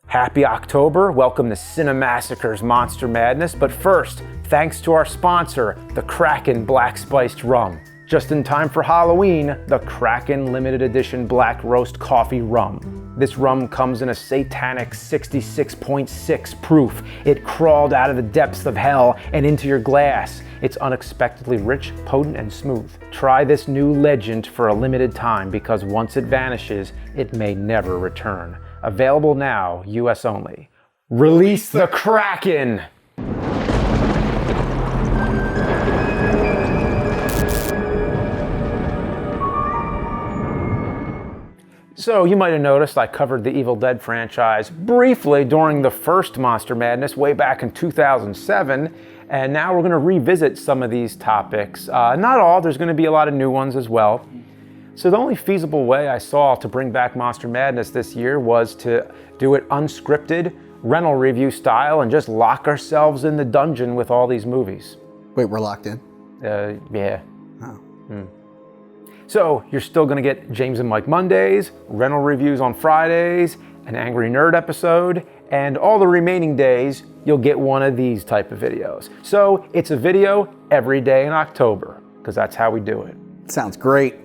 Happy October, welcome to Cinemassacre's Monster Madness, but first, thanks to our sponsor, the Kraken Black Spiced Rum. Just in time for Halloween, the Kraken Limited Edition Black Roast Coffee Rum. This rum comes in a satanic 66.6 proof. It crawled out of the depths of hell and into your glass. It's unexpectedly rich, potent, and smooth. Try this new legend for a limited time because once it vanishes, it may never return. Available now, US only. Release the Kraken! So you might have noticed I covered the Evil Dead franchise briefly during the first Monster Madness way back in 2007, and now we're going to revisit some of these topics. Not all, there's going to be a lot of new ones as well. So the only feasible way I saw to bring back Monster Madness this year was to do it unscripted, rental review style, and just lock ourselves in the dungeon with all these movies. Wait, we're locked in? Yeah. Oh. So you're still going to get James and Mike Mondays, rental reviews on Fridays, an Angry Nerd episode, and all the remaining days you'll get one of these type of videos. So it's a video every day in October, because that's how we do it. Sounds great.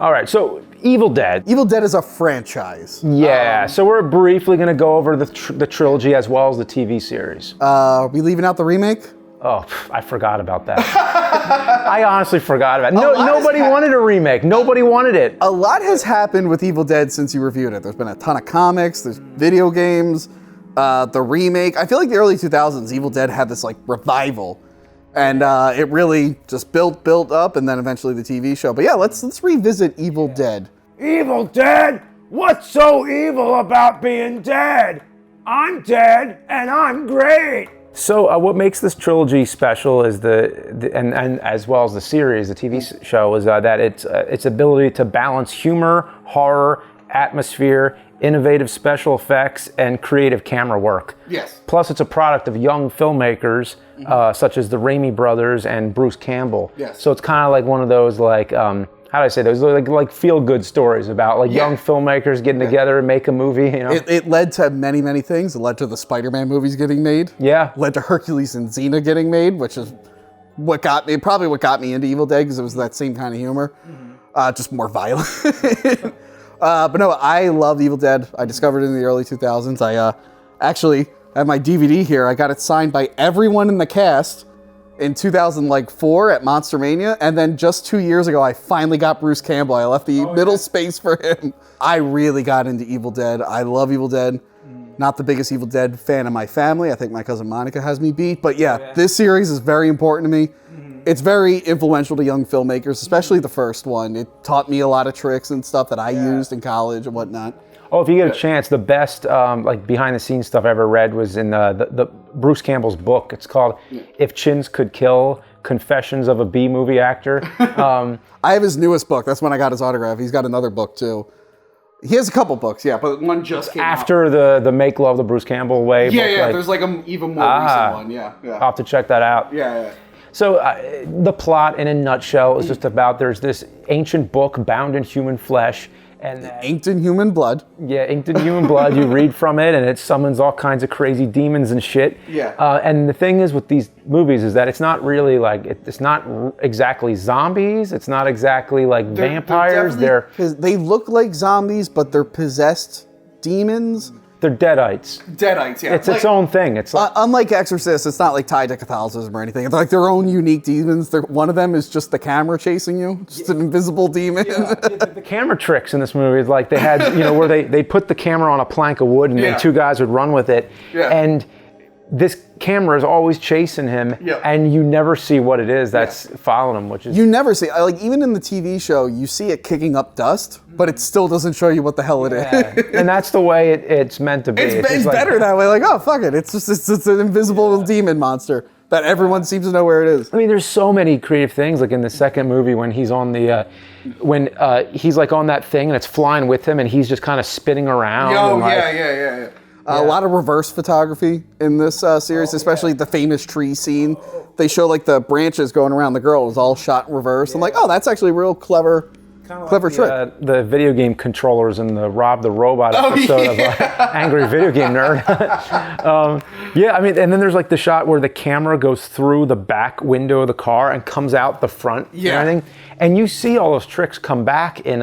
All right, so Evil Dead. Evil Dead is a franchise. Yeah, so we're briefly going to go over the trilogy as well as the TV series. Are we leaving out the remake? Oh, I forgot about that. I honestly forgot about it. Nobody wanted a remake. Nobody wanted it. A lot has happened with Evil Dead since you reviewed it. There's been a ton of comics, there's video games, the remake. I feel like the early 2000s, Evil Dead had this like revival. And it really just built up, and then eventually the TV show. But yeah, let's revisit Evil Dead. Evil Dead? What's so evil about being dead? I'm dead, and I'm great. So what makes this trilogy special is and as well as the series, the TV show, is that its ability to balance humor, horror, atmosphere, innovative special effects, and creative camera work. Yes. Plus, it's a product of young filmmakers such as the Raimi brothers and Bruce Campbell. Yes. So it's kind of like one of those how do I say those? Like feel-good stories about young filmmakers getting together and make a movie. You know, it led to many things. It led to the Spider-Man movies getting made. Yeah. Led to Hercules and Xena getting made, which is what got me into Evil Dead, because it was that same kind of humor, just more violent. But no, I loved Evil Dead. I discovered it in the early 2000s. I actually have my DVD here. I got it signed by everyone in the cast in 2004 at Monster Mania, and then just 2 years ago, I finally got Bruce Campbell. I left the middle space for him. I really got into Evil Dead. I love Evil Dead. Not the biggest Evil Dead fan of my family. I think my cousin Monica has me beat. But yeah, this series is very important to me. It's very influential to young filmmakers, especially the first one. It taught me a lot of tricks and stuff that I used in college and whatnot. Oh, if you get a chance, the best behind-the-scenes stuff I ever read was in the Bruce Campbell's book. It's called "If Chins Could Kill: Confessions of a B-Movie Actor." I have his newest book. That's when I got his autograph. He's got another book too. He has a couple books, but one just came after out. the Make Love the Bruce Campbell Way. Yeah. There's like an even more recent one. Yeah. I'll have to check that out. Yeah. So the plot, in a nutshell, is just about there's this ancient book bound in human flesh. And inked in human blood. Yeah, inked in human blood. You read from it, and it summons all kinds of crazy demons and shit. Yeah. And the thing is with these movies is that it's not really it's not exactly zombies. It's not exactly like vampires. They look like zombies, but they're possessed demons. They're deadites. Deadites, yeah. It's its own thing. It's like, unlike Exorcist, it's not like tied to Catholicism or anything. It's like their own unique demons. One of them is just the camera chasing you, just an invisible demon. Yeah, the camera tricks in this movie is like they had, where they put the camera on a plank of wood and then two guys would run with it. Yeah. And this camera is always chasing him, and you never see what it is that's following him, which is... You never see, even in the TV show, you see it kicking up dust, but it still doesn't show you what the hell it is. And that's the way it's meant to be. It's better that way, oh, fuck it, it's an invisible demon monster that everyone seems to know where it is. I mean, there's so many creative things, like in the second movie when he's on the... he's like on that thing and it's flying with him and he's just kind of spinning around. Yeah. A lot of reverse photography in this series, especially the famous tree scene. They show like the branches going around the girl is all shot in reverse. I'm like, oh, that's actually real clever clever trick. The video game controllers in the Rob the Robot episode of Angry Video Game Nerd. Yeah, I mean, and then there's like the shot where the camera goes through the back window of the car and comes out the front and everything. And you see all those tricks come back in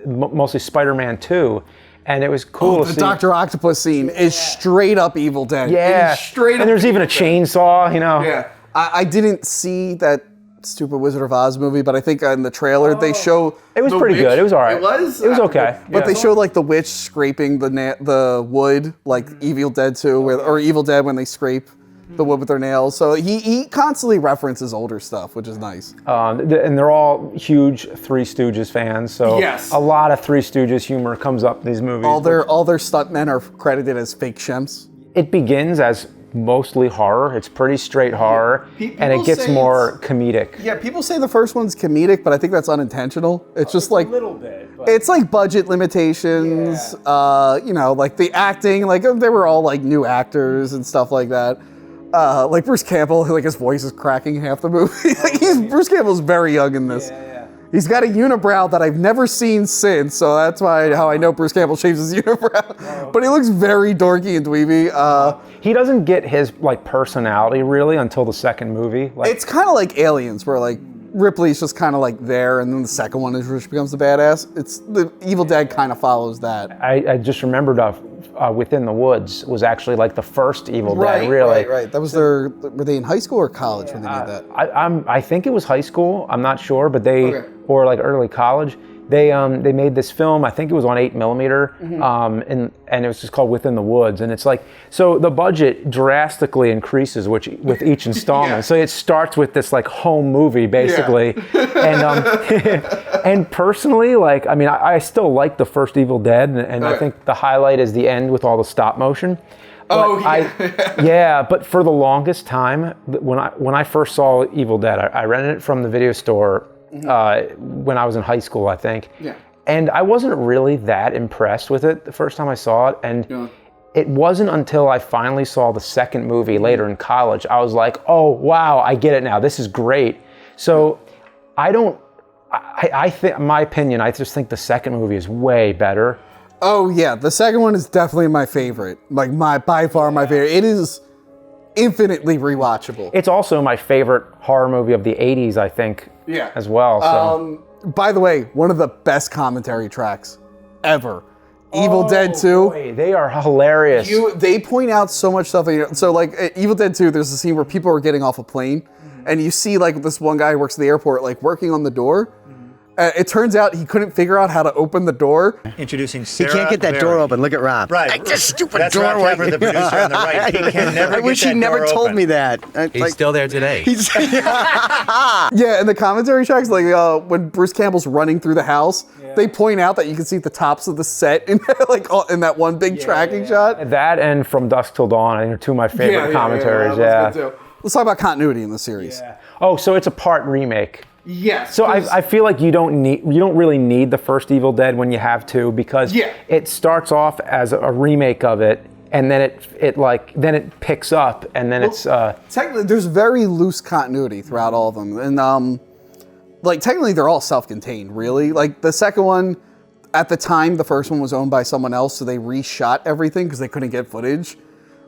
mostly Spider-Man 2. And it was cool to see. The Dr. Octopus scene is straight up Evil Dead. Yeah. It is straight up. And there's even a chainsaw, you know. Yeah. I didn't see that stupid Wizard of Oz movie, but I think in the trailer they show. It was pretty good. It was all right. It was? It was okay. But they showed like the witch scraping the wood, like Evil Dead 2, or Evil Dead when they scrape the wood with their nails. So he constantly references older stuff, which is nice. And they're all huge Three Stooges fans, so a lot of Three Stooges humor comes up in these movies. All their stuntmen are credited as fake shemps. It begins as mostly horror. It's pretty straight horror, and it gets more comedic. Yeah, people say the first one's comedic, but I think that's unintentional. It's just like a little bit. But it's like budget limitations. You know, like the acting, like they were all like new actors and stuff like that. Like Bruce Campbell, like his voice is cracking half the movie. Like Bruce Campbell's very young in this. He's got a unibrow that I've never seen since, so that's how I know Bruce Campbell shaves his unibrow. But he looks very dorky and dweeby. He doesn't get his like personality really until the second movie. Like, it's kind of like Aliens, where like Ripley's just kind of like there, and then the second one is where she becomes the badass. It's the Evil Dead kind of follows that. I just remembered Within the Woods was actually like the first Evil Dead, really. Right. That was were they in high school or college when they made that? I think it was high school. I'm not sure, but or like early college. They made this film. I think it was on 8mm, and it was just called Within the Woods. And it's like, so the budget drastically increases with each installment. So it starts with this like home movie basically, and and personally, like, I mean, I still like the first Evil Dead, and I think the highlight is the end with all the stop motion. But but for the longest time, when I first saw Evil Dead, I rented it from the video store. When I was in high school, I think. And I wasn't really that impressed with it the first time I saw it. And it wasn't until I finally saw the second movie later in college, I was like, oh, wow, I get it now. This is great. So I think, my opinion, I just think the second movie is way better. Oh, yeah. The second one is definitely my favorite. Like, by far my favorite. It is infinitely rewatchable. It's also my favorite horror movie of the 80s, I think, as well. So. By the way, one of the best commentary tracks ever. Evil Dead 2. Boy, they are hilarious. They point out so much stuff. So like Evil Dead 2, there's a scene where people are getting off a plane, and you see like this one guy who works at the airport like working on the door. It turns out he couldn't figure out how to open the door. Introducing Sarah. He can't get that door open. Look at Rob. Right. Like this stupid That's door. Rob Tepper, the producer on the right. He can never I wish get he that never door told open. me that. He's still there today. Yeah, and the commentary tracks, like when Bruce Campbell's running through the house, they point out that you can see the tops of the set in like in that one big tracking shot. That and From Dusk Till Dawn, I think are two of my favorite commentaries. Let's talk about continuity in the series. Oh, so it's a part remake. Yes. So I feel like you don't really need the first Evil Dead when you have two, because it starts off as a remake of it, and then it picks up, and then technically there's very loose continuity throughout all of them, and like technically they're all self-contained, really. Like the second one, at the time, the first one was owned by someone else, so they reshot everything because they couldn't get footage.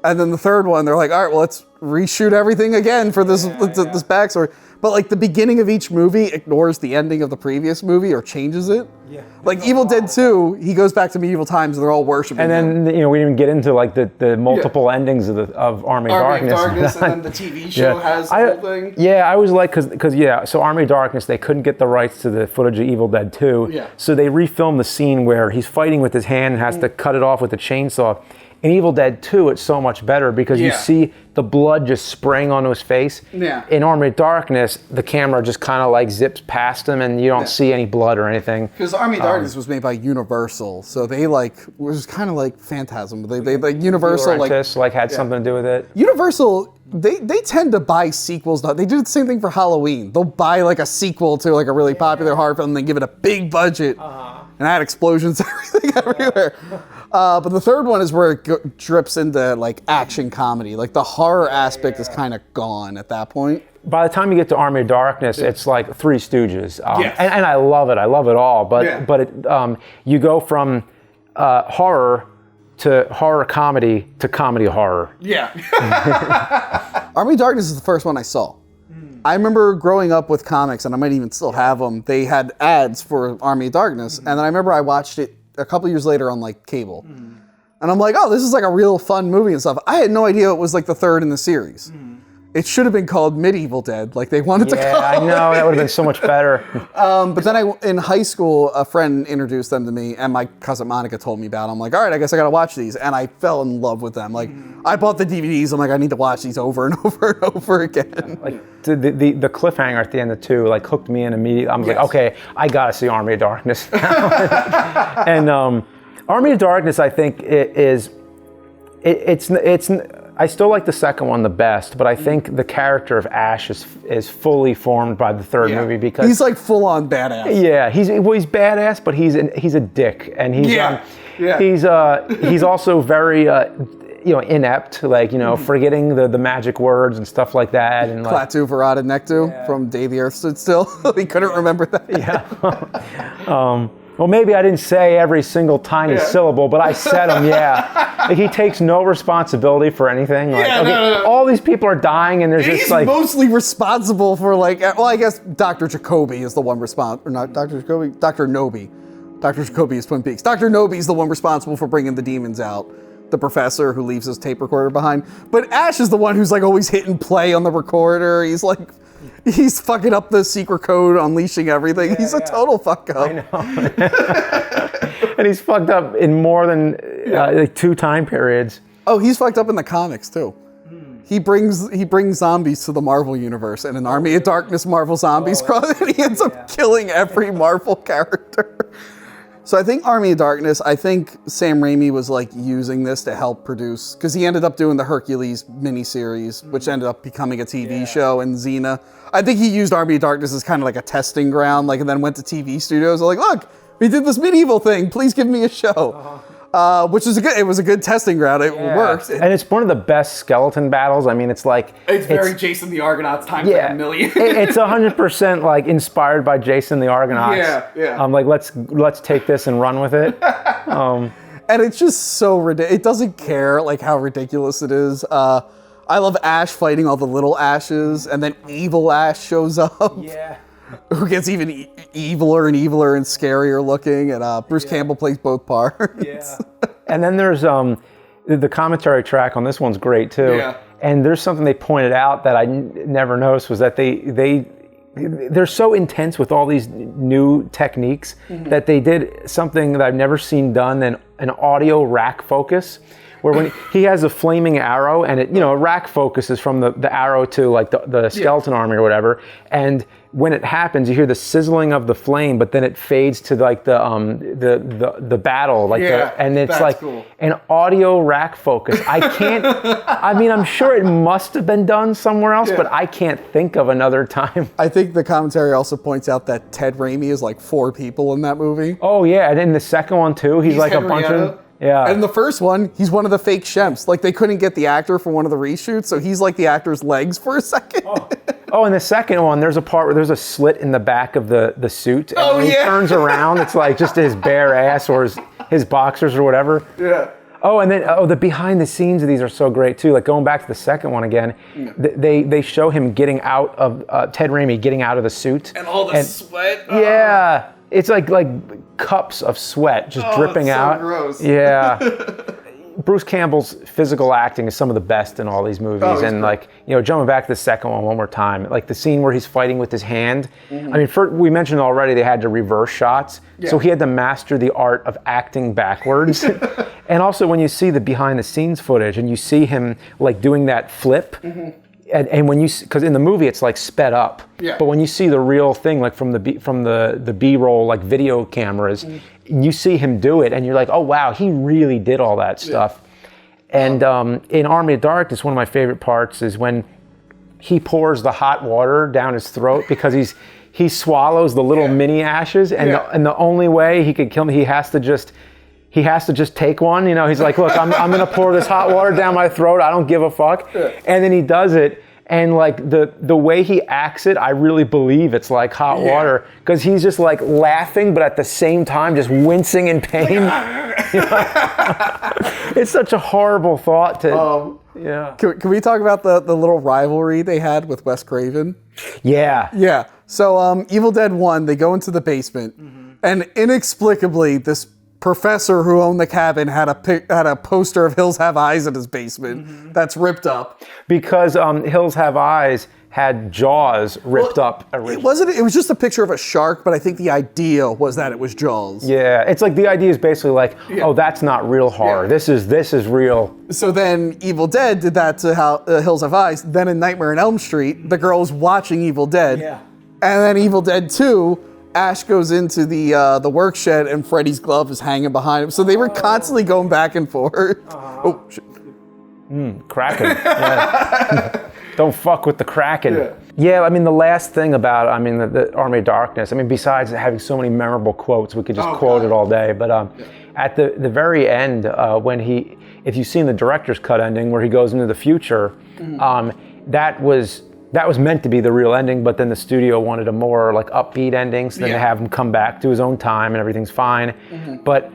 And then the third one, they're like, all right, well, let's reshoot everything again for this backstory. But like the beginning of each movie ignores the ending of the previous movie or changes it. Like Evil Dead 2, he goes back to medieval times and they're all worshiping him. And then we didn't even get into like the multiple endings of Army of Darkness. And then the TV show has the whole thing. Yeah, I was like, because so Army of Darkness, they couldn't get the rights to the footage of Evil Dead 2. So they refilmed the scene where he's fighting with his hand and has to cut it off with a chainsaw. In Evil Dead 2, it's so much better because you see the blood just spraying onto his face. In Army of Darkness, the camera just kind of like zips past him and you don't see any blood or anything. Because Army of Darkness was made by Universal, so they was kind of like Phantasm. They like Universal like had something to do with it. Universal, they tend to buy sequels. They do the same thing for Halloween. They'll buy like a sequel to like a really popular horror film and they give it a big budget and add explosions everywhere. But the third one is where it drips into like action comedy. Like the horror aspect is kind of gone at that point. by the time you get to Army of Darkness, it's like Three Stooges. Yes. And I love it. I love it all. But you go from horror to horror comedy to comedy horror. Yeah. Army of Darkness is the first one I saw. I remember growing up with comics, and I might even still have them. They had ads for Army of Darkness, and then I remember I watched it a couple years later on like cable. And I'm like, oh, this is like a real fun movie and stuff. I had no idea it was like the third in the series. It should have been called Medieval Dead, like they wanted to call it. Yeah, I know, that would have been so much better. But then in high school, a friend introduced them to me, and my cousin Monica told me about them. I'm like, all right, I guess I gotta watch these. And I fell in love with them. Like, I bought the DVDs, I'm like, I need to watch these over and over and over again. Like, the cliffhanger at the end of 2, like, hooked me in immediately. I'm like, okay, I gotta see Army of Darkness now. And Army of Darkness, I think, it's I still like the second one the best, but I think the character of Ash is fully formed by the third movie because he's like full on badass. Yeah, he's badass, but he's a dick, and he's also very inept, like forgetting the magic words and stuff like that, and like Klaatu Verada Nektu from Day the Earth Stood Still. He couldn't remember that. Yeah. Well, maybe I didn't say every single tiny syllable, but I said them, Like, he takes no responsibility for anything. Like, no. All these people are dying, and there's he's mostly responsible for, like, well, I guess Dr. Jacoby is the one responsible, or not Dr. Jacoby, Dr. Nobi. Dr. Jacoby is Twin Peaks. Dr. Nobi is the one responsible for bringing the demons out. The professor who leaves his tape recorder behind. But Ash is the one who's, like, always hitting play on the recorder. He's, like... He's fucking up the secret code, unleashing everything. He's a total fuck up. I know. And he's fucked up in more than like 2 time periods. Oh, he's fucked up in the comics too. He brings zombies to the Marvel universe, and an Army of Darkness Marvel zombies cross, and he ends up killing every Marvel character. So I think Army of Darkness, I think Sam Raimi was like using this to help produce, because he ended up doing the Hercules miniseries, which ended up becoming a TV show, and Xena. I think he used Army of Darkness as kind of like a testing ground, like, and then went to TV studios, like, look, we did this medieval thing, please give me a show. Which is it was a good testing ground. It worked. And it's one of the best skeleton battles. I mean, it's like... It's very Jason the Argonauts times like a million. It's 100% like inspired by Jason the Argonauts. Yeah. I'm like, let's take this and run with it. And it's just so ridiculous. It doesn't care like how ridiculous it is. I love Ash fighting all the little Ashes, and then evil Ash shows up. Yeah. Who gets even eviler and scarier looking, and Bruce Campbell plays both parts. Yeah. And then there's the commentary track on this one's great too. Yeah. And there's something they pointed out that I never noticed was that they're so intense with all these new techniques that they did something that I've never seen done, an audio rack focus. Where when he has a flaming arrow, and it, a rack focuses from the arrow to like the skeleton army or whatever, and when it happens, you hear the sizzling of the flame, but then it fades to like the battle, like and it's like cool. An audio rack focus. I can't. I mean, I'm sure it must have been done somewhere else, but I can't think of another time. I think the commentary also points out that Ted Raimi is like 4 people in that movie. Oh yeah, and in the second one too, he's like Henrietta. A bunch of. Yeah. And in the first one, he's one of the fake Shemps. Like, they couldn't get the actor for one of the reshoots, so he's like the actor's legs for a second. Oh, in the second one, there's a part where there's a slit in the back of the suit. And when he turns around, it's like just his bare ass or his boxers or whatever. Yeah. Oh, and then the behind the scenes of these are so great too. Like going back to the second one again, they show him getting out of Ted Raimi getting out of the suit. And all the sweat. Yeah. It's like cups of sweat just dripping out. Gross. Yeah. Bruce Campbell's physical acting is some of the best in all these movies. And like, jumping back to the second one more time, like the scene where he's fighting with his hand. I mean, we mentioned already they had to reverse shots. Yeah. So he had to master the art of acting backwards. And also when you see the behind the scenes footage and you see him like doing that flip, and when you, because in the movie it's like sped up, but when you see the real thing, like from the B-roll like video cameras, you see him do it, and you're like, oh wow, he really did all that stuff. And in Army of Darkness, one of my favorite parts is when he pours the hot water down his throat because he swallows the little mini ashes, and the only way he could kill me, he has to just take one, he's like, look, I'm going to pour this hot water down my throat. I don't give a fuck. And then he does it. And like the way he acts it, I really believe it's like hot water, because he's just like laughing, but at the same time just wincing in pain. It's such a horrible thought to. Can we talk about the little rivalry they had with Wes Craven? Yeah. Yeah. So Evil Dead 1, they go into the basement, and inexplicably, this professor who owned the cabin had a poster of Hills Have Eyes in his basement that's ripped up. Because Hills Have Eyes had Jaws ripped up originally. It was just a picture of a shark, but I think the idea was that it was Jaws. Yeah, it's like the idea is basically like, oh, that's not real horror. Yeah. This is real. So then Evil Dead did that to Hills Have Eyes. Then in Nightmare on Elm Street, the girl's watching Evil Dead. Yeah. And then Evil Dead 2, Ash goes into the work shed and Freddy's glove is hanging behind him. So they were constantly going back and forth. Oh, shit. Kraken. Yeah. Don't fuck with the Kraken. Yeah, I mean, the last thing about, I mean, the Army of Darkness, I mean, besides having so many memorable quotes, we could just quote it all day, but at the very end, when if you've seen the director's cut ending where he goes into the future, that was meant to be the real ending, but then the studio wanted a more like upbeat ending, so then they have him come back to his own time and everything's fine. But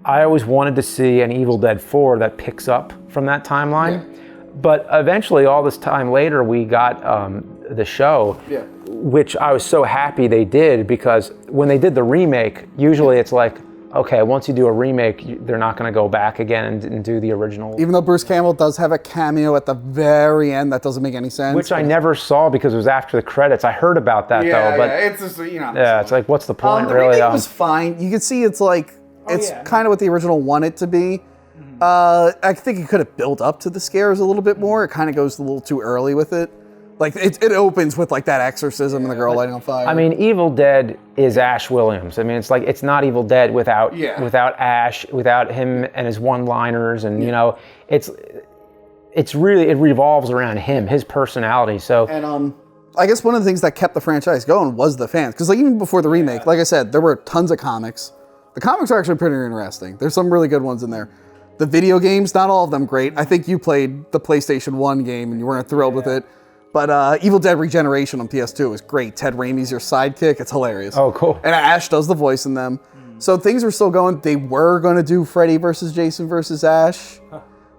I always wanted to see an Evil Dead 4 that picks up from that timeline. But eventually, all this time later, we got the show, which I was so happy they did, because when they did the remake, usually it's like, okay, once you do a remake, they're not going to go back again and do the original. Even though Bruce Campbell does have a cameo at the very end, that doesn't make any sense. Which I never saw because it was after the credits. I heard about that though, but it's just, you know. Yeah, it's like, what's the point, the really? The remake was fine. You can see it's like, kind of what the original wanted to be. I think it could have built up to the scares a little bit more. It kind of goes a little too early with it. Like, it opens with like that exorcism and the girl lighting on fire. I mean, Evil Dead is Ash Williams. I mean, it's like, it's not Evil Dead without Ash, without him and his one-liners, and you know, it's really, it revolves around him, his personality. So, and I guess one of the things that kept the franchise going was the fans, because like even before the remake, like I said, there were tons of comics. The comics are actually pretty interesting. There's some really good ones in there. The video games, not all of them great. I think you played the PlayStation 1 game and you weren't thrilled with it. But Evil Dead Regeneration on PS2 is great. Ted Raimi's your sidekick. It's hilarious. Oh, cool. And Ash does the voice in them. So things were still going. They were going to do Freddy versus Jason versus Ash,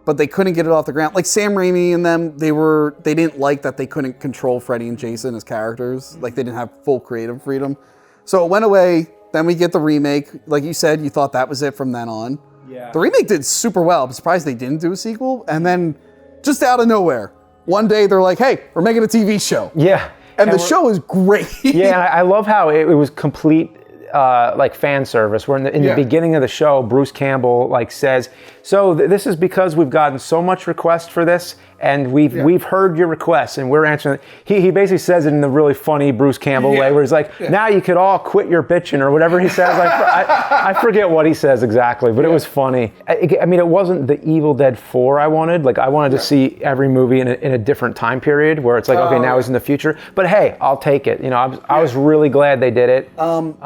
but they couldn't get it off the ground. Like Sam Raimi and them, they didn't like that they couldn't control Freddy and Jason as characters. Like they didn't have full creative freedom. So it went away. Then we get the remake. Like you said, you thought that was it from then on. Yeah. The remake did super well. I'm surprised they didn't do a sequel. And then just out of nowhere, one day they're like, hey, we're making a TV show. Yeah. And the show is great. Yeah, I love how it was complete like fan service. Where in the beginning of the show, Bruce Campbell like says, so this is because we've gotten so much request for this, and we've heard your requests, and we're answering. He basically says it in the really funny Bruce Campbell way, where he's like, now you could all quit your bitching, or whatever he says. Like, I forget what he says exactly, but it was funny. I mean, it wasn't the Evil Dead 4 I wanted. Like, I wanted to see every movie in a different time period, where it's like, okay, now it's in the future. But hey, I'll take it. You know, I was really glad they did it.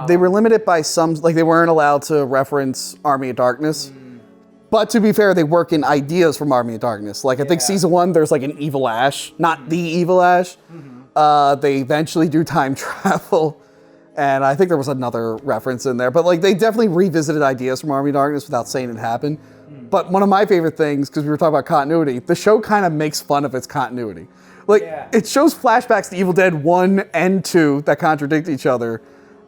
They were limited by some, like they weren't allowed to reference Army of Darkness. But to be fair, they work in ideas from Army of Darkness. Like I think season 1, there's like an evil Ash, not the evil Ash. They eventually do time travel. And I think there was another reference in there. But like they definitely revisited ideas from Army of Darkness without saying it happened. But one of my favorite things, because we were talking about continuity, the show kind of makes fun of its continuity. Like it shows flashbacks to Evil Dead 1 and 2 that contradict each other.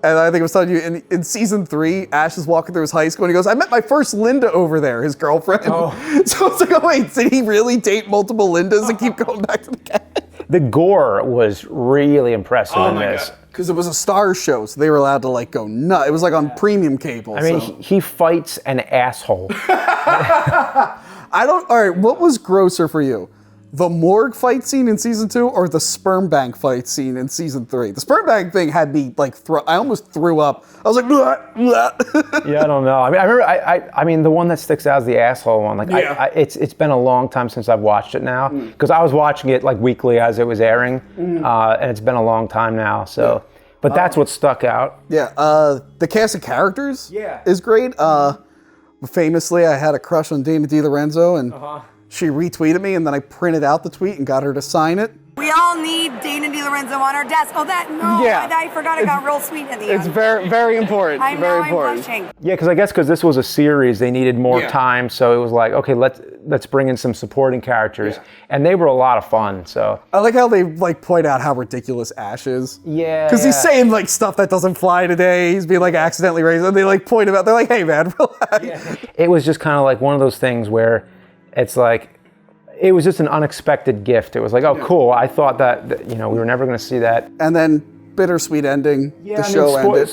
And I think I was telling you, in season 3, Ash is walking through his high school and he goes, I met my first Linda over there, his girlfriend. So it's like, oh wait, did he really date multiple Lindas and keep going back to the cat? The gore was really impressive in this. Because it was a Star show, so they were allowed to like go nuts. It was like on premium cable. I mean, he fights an asshole. All right, what was grosser for you? The morgue fight scene in season 2 or the sperm bank fight scene in season 3? The sperm bank thing had me like, I almost threw up. I was like, blah, blah. Yeah, I don't know. I mean, I remember, I mean, the one that sticks out is the asshole one. Like, it's been a long time since I've watched it now, because I was watching it like weekly as it was airing, and it's been a long time now. So, but that's what stuck out. Yeah, the cast of characters is great. Famously, I had a crush on Dana DiLorenzo, and she retweeted me, and then I printed out the tweet and got her to sign it. We all need Dana DiLorenzo on our desk. Oh, Yeah. I forgot it got real sweet at the end. It's very, very important. I'm blushing. Yeah, because this was a series, they needed more time, so it was like, okay, let's bring in some supporting characters, and they were a lot of fun. So I like how they like point out how ridiculous Ash is. Yeah, because he's saying like stuff that doesn't fly today. He's being like accidentally raised, and they like point him out. They're like, "Hey, man, relax." Yeah. It was just kind of like one of those things where it's like. It was just an unexpected gift. It was like, oh, cool. I thought that we were never going to see that. And then bittersweet ending. Yeah, the show ended.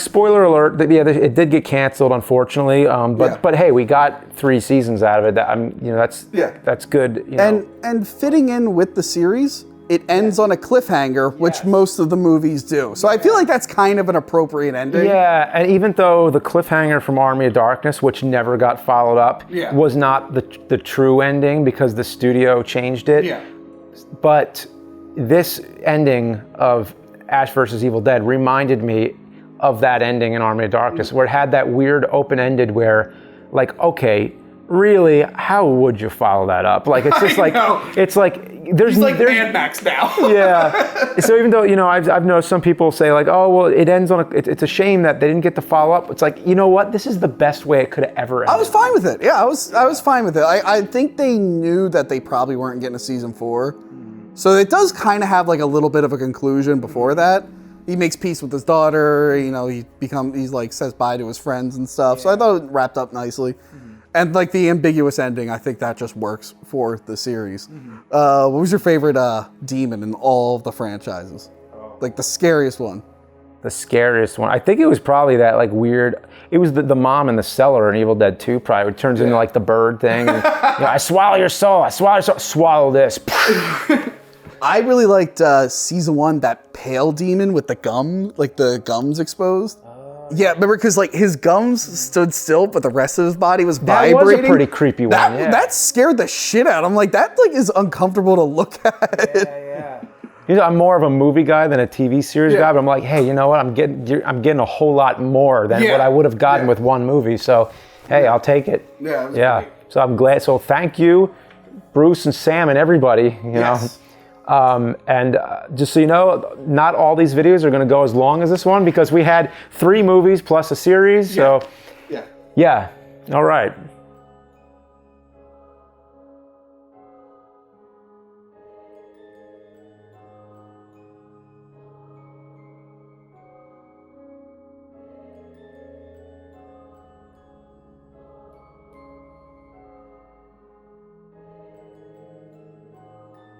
Spoiler alert. It did get canceled, unfortunately. But hey, we got 3 seasons out of it. That's good. And fitting in with the series, it ends on a cliffhanger, which most of the movies do. So I feel like that's kind of an appropriate ending. Yeah, and even though the cliffhanger from Army of Darkness, which never got followed up, was not the true ending because the studio changed it. Yeah. But this ending of Ash vs. Evil Dead reminded me of that ending in Army of Darkness, where it had that weird open-ended where, like, okay, really, how would you follow that up? Like, it's just it's like, there's Mad Max now. Yeah. So even though, I've known some people say like, oh, well, it ends on it's a shame that they didn't get to follow up. It's like, you know what? This is the best way it could have ever ended. I was fine with it. Yeah, I was fine with it. I think they knew that they probably weren't getting a season 4. So it does kind of have like a little bit of a conclusion before that. He makes peace with his daughter, he's like says bye to his friends and stuff. So I thought it wrapped up nicely. And like the ambiguous ending, I think that just works for the series. What was your favorite demon in all of the franchises? Like the scariest one? The scariest one. I think it was probably that like weird. It was the mom in the cellar in Evil Dead 2. Probably it turns into like the bird thing. And, I swallow your soul. I swallow your soul. Swallow this. I really liked season 1, that pale demon with the gum, like the gums exposed. Yeah, remember, because like his gums stood still, but the rest of his body was vibrating. That was a pretty creepy one. That scared the shit out. I'm like, that like is uncomfortable to look at. Yeah. I'm more of a movie guy than a TV series guy, but I'm like, hey, you know what? I'm getting a whole lot more than what I would have gotten with one movie. So, hey, I'll take it. Yeah. It was great. So I'm glad. So thank you, Bruce and Sam and everybody. You know. And just so you know, not all these videos are going to go as long as this one because we had 3 movies plus a series. So, yeah. All right.